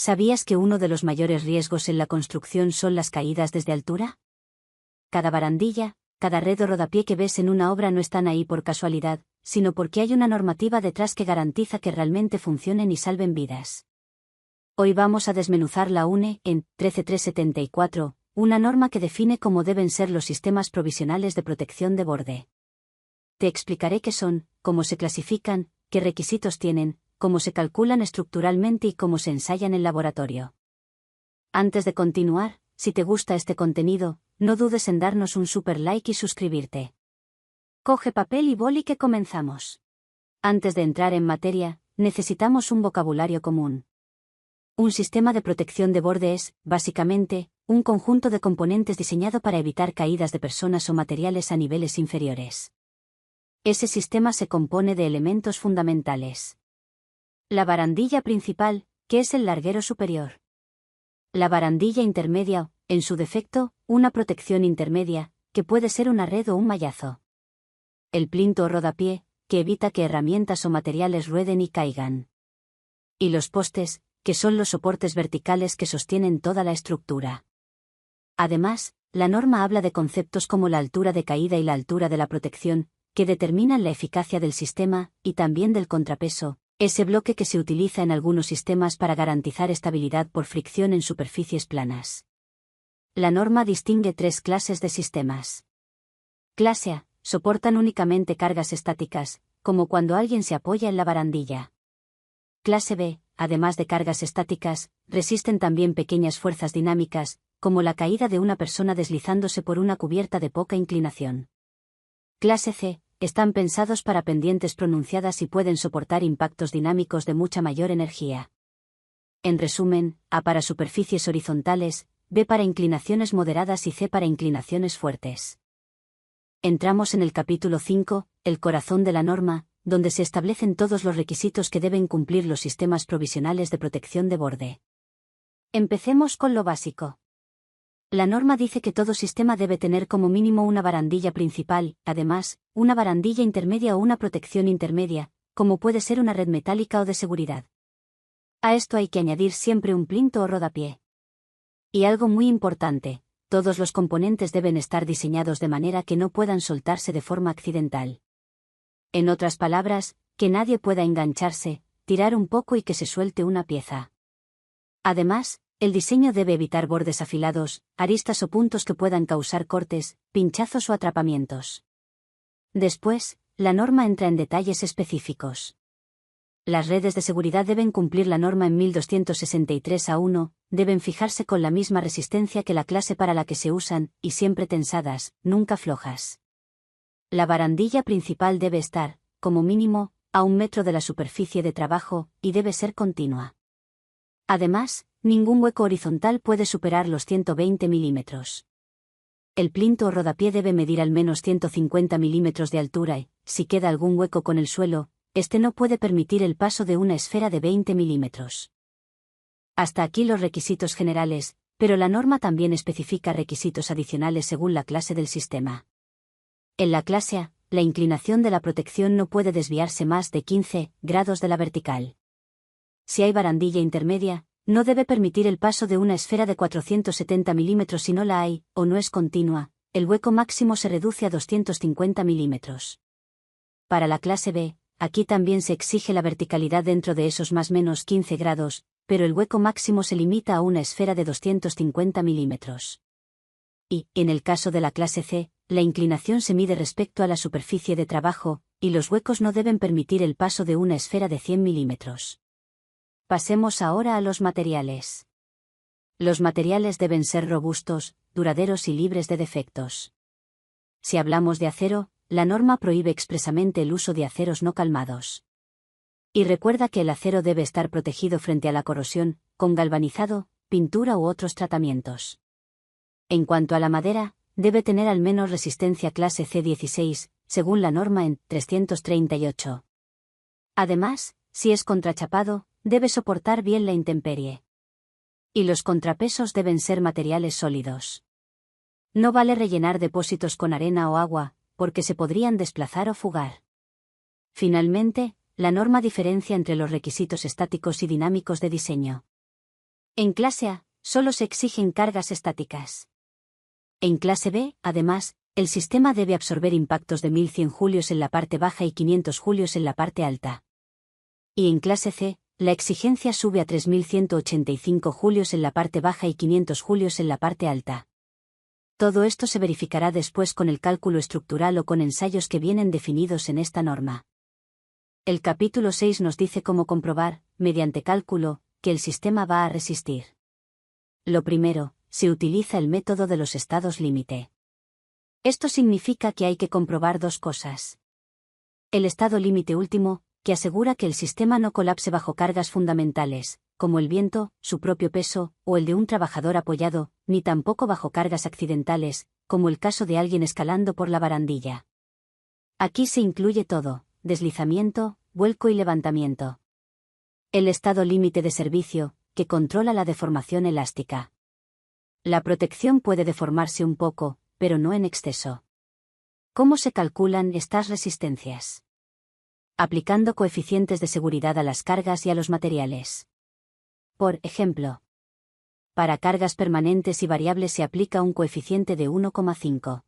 ¿Sabías que uno de los mayores riesgos en la construcción son las caídas desde altura? Cada barandilla, cada red o rodapié que ves en una obra no están ahí por casualidad, sino porque hay una normativa detrás que garantiza que realmente funcionen y salven vidas. Hoy vamos a desmenuzar la UNE en 13374, una norma que define cómo deben ser los sistemas provisionales de protección de borde. Te explicaré qué son, cómo se clasifican, qué requisitos tienen, cómo se calculan estructuralmente y cómo se ensayan en laboratorio. Antes de continuar, si te gusta este contenido, no dudes en darnos un super like y suscribirte. Coge papel y boli que comenzamos. Antes de entrar en materia, necesitamos un vocabulario común. Un sistema de protección de borde es, básicamente, un conjunto de componentes diseñado para evitar caídas de personas o materiales a niveles inferiores. Ese sistema se compone de elementos fundamentales. La barandilla principal, que es el larguero superior. La barandilla intermedia, en su defecto, una protección intermedia, que puede ser una red o un mallazo. El plinto o rodapié, que evita que herramientas o materiales rueden y caigan. Y los postes, que son los soportes verticales que sostienen toda la estructura. Además, la norma habla de conceptos como la altura de caída y la altura de la protección, que determinan la eficacia del sistema, y también del contrapeso, ese bloque que se utiliza en algunos sistemas para garantizar estabilidad por fricción en superficies planas. La norma distingue tres clases de sistemas. Clase A, soportan únicamente cargas estáticas, como cuando alguien se apoya en la barandilla. Clase B, además de cargas estáticas, resisten también pequeñas fuerzas dinámicas, como la caída de una persona deslizándose por una cubierta de poca inclinación. Clase C, están pensados para pendientes pronunciadas y pueden soportar impactos dinámicos de mucha mayor energía. En resumen, A para superficies horizontales, B para inclinaciones moderadas y C para inclinaciones fuertes. Entramos en el capítulo 5, el corazón de la norma, donde se establecen todos los requisitos que deben cumplir los sistemas provisionales de protección de borde. Empecemos con lo básico. La norma dice que todo sistema debe tener como mínimo una barandilla principal, además, una barandilla intermedia o una protección intermedia, como puede ser una red metálica o de seguridad. A esto hay que añadir siempre un plinto o rodapié. Y algo muy importante, todos los componentes deben estar diseñados de manera que no puedan soltarse de forma accidental. En otras palabras, que nadie pueda engancharse, tirar un poco y que se suelte una pieza. Además, el diseño debe evitar bordes afilados, aristas o puntos que puedan causar cortes, pinchazos o atrapamientos. Después, la norma entra en detalles específicos. Las redes de seguridad deben cumplir la norma en 1263A1, deben fijarse con la misma resistencia que la clase para la que se usan, y siempre tensadas, nunca flojas. La barandilla principal debe estar, como mínimo, a 1 metro de la superficie de trabajo, y debe ser continua. Además, ningún hueco horizontal puede superar los 120 milímetros. El plinto o rodapié debe medir al menos 150 milímetros de altura y, si queda algún hueco con el suelo, este no puede permitir el paso de una esfera de 20 milímetros. Hasta aquí los requisitos generales, pero la norma también especifica requisitos adicionales según la clase del sistema. En la clase A, la inclinación de la protección no puede desviarse más de 15 grados de la vertical. Si hay barandilla intermedia, no debe permitir el paso de una esfera de 470 milímetros si no la hay, o no es continua, el hueco máximo se reduce a 250 milímetros. Para la clase B, aquí también se exige la verticalidad dentro de esos más menos 15 grados, pero el hueco máximo se limita a una esfera de 250 milímetros. Y, en el caso de la clase C, la inclinación se mide respecto a la superficie de trabajo, y los huecos no deben permitir el paso de una esfera de 100 milímetros. Pasemos ahora a los materiales. Los materiales deben ser robustos, duraderos y libres de defectos. Si hablamos de acero, la norma prohíbe expresamente el uso de aceros no calmados. Y recuerda que el acero debe estar protegido frente a la corrosión, con galvanizado, pintura u otros tratamientos. En cuanto a la madera, debe tener al menos resistencia clase C16, según la norma en 338. Además, si es contrachapado, debe soportar bien la intemperie. Y los contrapesos deben ser materiales sólidos. No vale rellenar depósitos con arena o agua, porque se podrían desplazar o fugar. Finalmente, la norma diferencia entre los requisitos estáticos y dinámicos de diseño. En clase A, solo se exigen cargas estáticas. En clase B, además, el sistema debe absorber impactos de 1100 julios en la parte baja y 500 julios en la parte alta. Y en clase C, la exigencia sube a 3185 julios en la parte baja y 500 julios en la parte alta. Todo esto se verificará después con el cálculo estructural o con ensayos que vienen definidos en esta norma. El capítulo 6 nos dice cómo comprobar, mediante cálculo, que el sistema va a resistir. Lo primero, se utiliza el método de los estados límite. Esto significa que hay que comprobar dos cosas. El estado límite último, que asegura que el sistema no colapse bajo cargas fundamentales, como el viento, su propio peso, o el de un trabajador apoyado, ni tampoco bajo cargas accidentales, como el caso de alguien escalando por la barandilla. Aquí se incluye todo: deslizamiento, vuelco y levantamiento. El estado límite de servicio, que controla la deformación elástica. La protección puede deformarse un poco, pero no en exceso. ¿Cómo se calculan estas resistencias? Aplicando coeficientes de seguridad a las cargas y a los materiales. Por ejemplo, para cargas permanentes y variables se aplica un coeficiente de 1,5.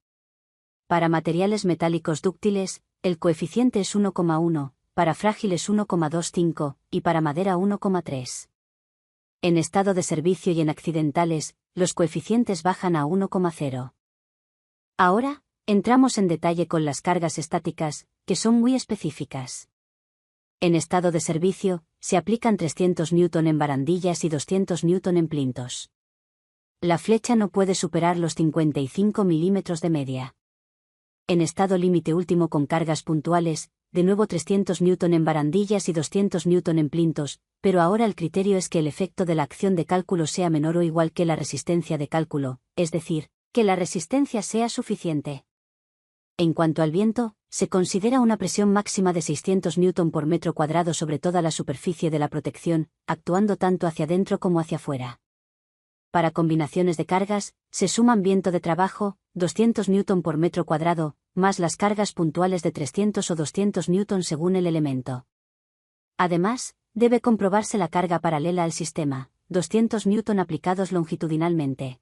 Para materiales metálicos dúctiles, el coeficiente es 1,1, para frágiles 1,25, y para madera 1,3. En estado de servicio y en accidentales, los coeficientes bajan a 1,0. Ahora, entramos en detalle con las cargas estáticas, que son muy específicas. En estado de servicio, se aplican 300 Newton en barandillas y 200 Newton en plintos. La flecha no puede superar los 55 milímetros de media. En estado límite último con cargas puntuales, de nuevo 300 Newton en barandillas y 200 Newton en plintos, pero ahora el criterio es que el efecto de la acción de cálculo sea menor o igual que la resistencia de cálculo, es decir, que la resistencia sea suficiente. En cuanto al viento, se considera una presión máxima de 600 Newton por metro cuadrado sobre toda la superficie de la protección, actuando tanto hacia dentro como hacia afuera. Para combinaciones de cargas, se suman viento de trabajo, 200 Newton por metro cuadrado, más las cargas puntuales de 300 o 200 Newton según el elemento. Además, debe comprobarse la carga paralela al sistema, 200 Newton aplicados longitudinalmente.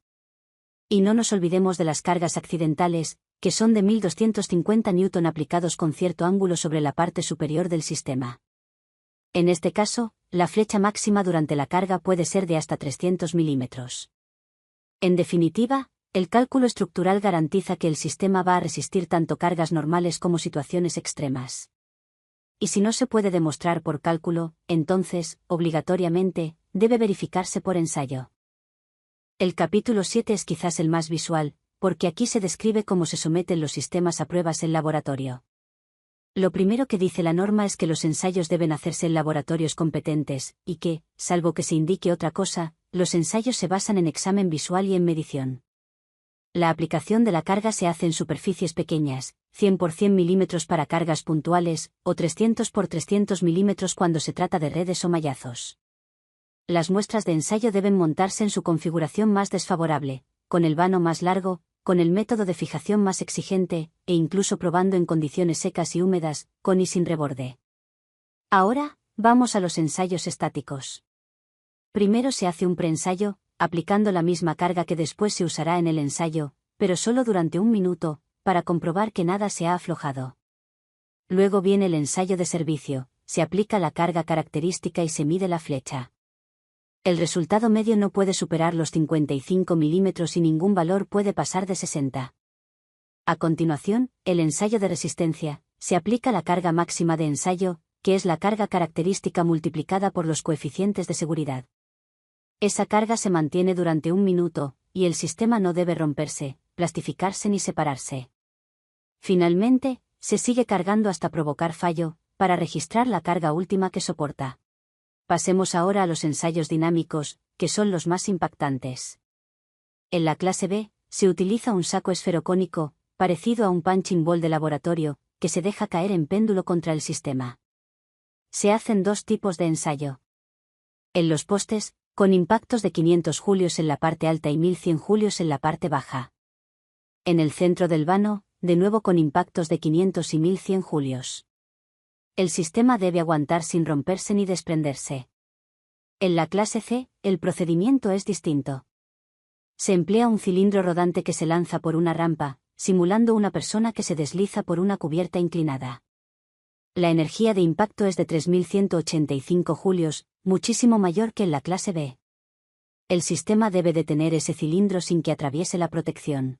Y no nos olvidemos de las cargas accidentales, que son de 1250 Newton aplicados con cierto ángulo sobre la parte superior del sistema. En este caso, la flecha máxima durante la carga puede ser de hasta 300 milímetros. En definitiva, el cálculo estructural garantiza que el sistema va a resistir tanto cargas normales como situaciones extremas. Y si no se puede demostrar por cálculo, entonces, obligatoriamente, debe verificarse por ensayo. El capítulo 7 es quizás el más visual, porque aquí se describe cómo se someten los sistemas a pruebas en laboratorio. Lo primero que dice la norma es que los ensayos deben hacerse en laboratorios competentes, y que, salvo que se indique otra cosa, los ensayos se basan en examen visual y en medición. La aplicación de la carga se hace en superficies pequeñas, 100 por 100 milímetros para cargas puntuales, o 300 por 300 milímetros cuando se trata de redes o mallazos. Las muestras de ensayo deben montarse en su configuración más desfavorable, con el vano más largo, con el método de fijación más exigente, e incluso probando en condiciones secas y húmedas, con y sin reborde. Ahora, vamos a los ensayos estáticos. Primero se hace un preensayo, aplicando la misma carga que después se usará en el ensayo, pero solo durante 1 minuto, para comprobar que nada se ha aflojado. Luego viene el ensayo de servicio, se aplica la carga característica y se mide la flecha. El resultado medio no puede superar los 55 milímetros y ningún valor puede pasar de 60. A continuación, el ensayo de resistencia, se aplica la carga máxima de ensayo, que es la carga característica multiplicada por los coeficientes de seguridad. Esa carga se mantiene durante 1 minuto, y el sistema no debe romperse, plastificarse ni separarse. Finalmente, se sigue cargando hasta provocar fallo, para registrar la carga última que soporta. Pasemos ahora a los ensayos dinámicos, que son los más impactantes. En la clase B, se utiliza un saco esferocónico, parecido a un punching ball de laboratorio, que se deja caer en péndulo contra el sistema. Se hacen 2 tipos de ensayo. En los postes, con impactos de 500 julios en la parte alta y 1100 julios en la parte baja. En el centro del vano, de nuevo con impactos de 500 y 1100 julios. El sistema debe aguantar sin romperse ni desprenderse. En la clase C, el procedimiento es distinto. Se emplea un cilindro rodante que se lanza por una rampa, simulando una persona que se desliza por una cubierta inclinada. La energía de impacto es de 3185 julios, muchísimo mayor que en la clase B. El sistema debe detener ese cilindro sin que atraviese la protección.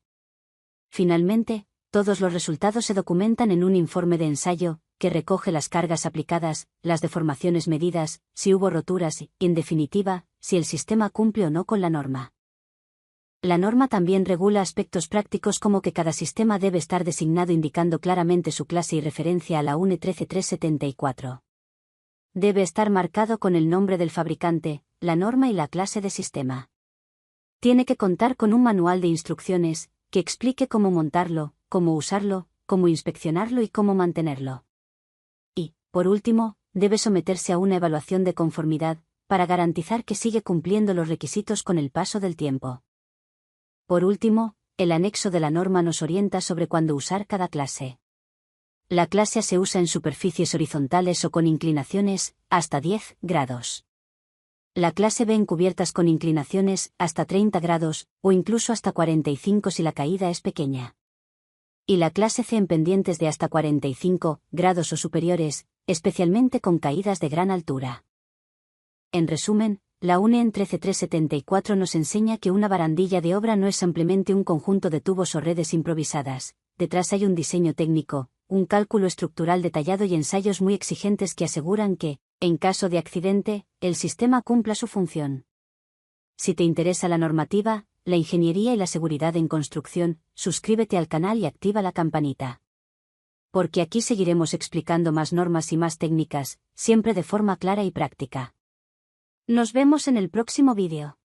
Finalmente, todos los resultados se documentan en un informe de ensayo, que recoge las cargas aplicadas, las deformaciones medidas, si hubo roturas y, en definitiva, si el sistema cumple o no con la norma. La norma también regula aspectos prácticos como que cada sistema debe estar designado indicando claramente su clase y referencia a la UNE 13374. Debe estar marcado con el nombre del fabricante, la norma y la clase de sistema. Tiene que contar con un manual de instrucciones, que explique cómo montarlo, cómo usarlo, cómo inspeccionarlo y cómo mantenerlo. Y, por último, debe someterse a una evaluación de conformidad, para garantizar que sigue cumpliendo los requisitos con el paso del tiempo. Por último, el anexo de la norma nos orienta sobre cuándo usar cada clase. La clase A se usa en superficies horizontales o con inclinaciones, hasta 10 grados. La clase B en cubiertas con inclinaciones, hasta 30 grados, o incluso hasta 45 si la caída es pequeña. Y la clase C en pendientes de hasta 45 grados o superiores, especialmente con caídas de gran altura. En resumen, la UNE 13374 nos enseña que una barandilla de obra no es simplemente un conjunto de tubos o redes improvisadas, detrás hay un diseño técnico, un cálculo estructural detallado y ensayos muy exigentes que aseguran que, en caso de accidente, el sistema cumpla su función. Si te interesa la normativa, la ingeniería y la seguridad en construcción, suscríbete al canal y activa la campanita. Porque aquí seguiremos explicando más normas y más técnicas, siempre de forma clara y práctica. Nos vemos en el próximo vídeo.